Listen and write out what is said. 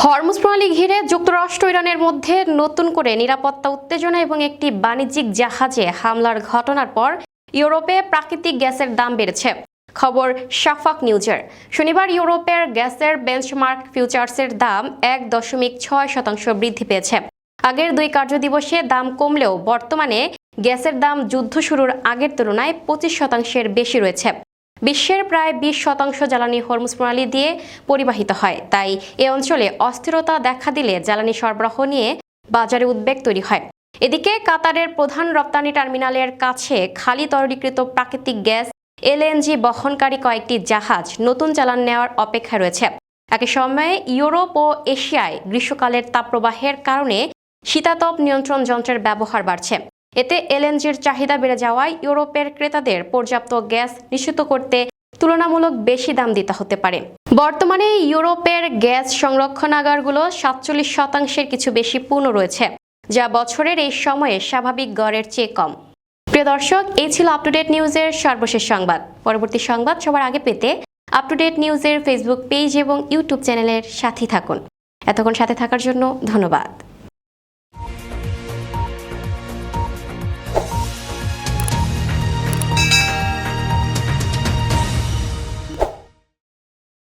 Hormuz প্রণালী ঘিরে যুক্তরাষ্ট্র ইরানের মধ্যে নতুন করে নিরাপত্তা উত্তেজনা এবং একটি বাণিজ্যিক জাহাজে হামলার ঘটনার পর ইউরোপে প্রাকৃতিক গ্যাসের দাম বেড়েছে। খবর শাফাক নিউজের। শনিবার ইউরোপের গ্যাসের বেঞ্চমার্ক ফিউচার্সের দাম 1.6% বৃদ্ধি পেয়েছে। আগের 2 কার্যদিবসে দাম কমলেও বর্তমানে গ্যাসের দাম যুদ্ধ শুরুর আগের তুলনায় 25% বেশি রয়েছে। বিশ্বের প্রায় 20% জ্বালানি হরমুজ প্রণালী দিয়ে পরিবাহিত হয়, তাই এ অঞ্চলে অস্থিরতা দেখা দিলে জ্বালানি সরবরাহ নিয়ে বাজারে উদ্বেগ তৈরি হয়। এদিকে কাতারের প্রধান রপ্তানি টার্মিনালের কাছে খালি তরলীকৃত প্রাকৃতিক গ্যাস এলএনজি বহনকারী কয়েকটি জাহাজ নতুন চালান নেওয়ার অপেক্ষায় রয়েছে। একই সময়ে ইউরোপ ও এশিয়ায় গ্রীষ্মকালের তাপপ্রবাহের কারণে শীতাতপ নিয়ন্ত্রণ যন্ত্রের ব্যবহার বাড়ছে। এতে এলএনজির চাহিদা বেড়ে যাওয়ায় ইউরোপের ক্রেতাদের পর্যাপ্ত গ্যাস নিশ্চিত করতে তুলনামূলক বেশি দাম দিতে হতে পারে। বর্তমানে ইউরোপের গ্যাস সংরক্ষণাগারগুলো 47% কিছু বেশি পূর্ণ রয়েছে, যা বছরের এই সময়ে স্বাভাবিক গড়ের চেয়ে কম। প্রিয় দর্শক, এই ছিল আপ টু ডেট নিউজের সর্বশেষ সংবাদ। পরবর্তী সংবাদ সবার আগে পেতে আপ টু ডেট নিউজের ফেসবুক পেজ এবং ইউটিউব চ্যানেলের সাথে থাকুন। এতক্ষণ সাথে থাকার জন্য ধন্যবাদ।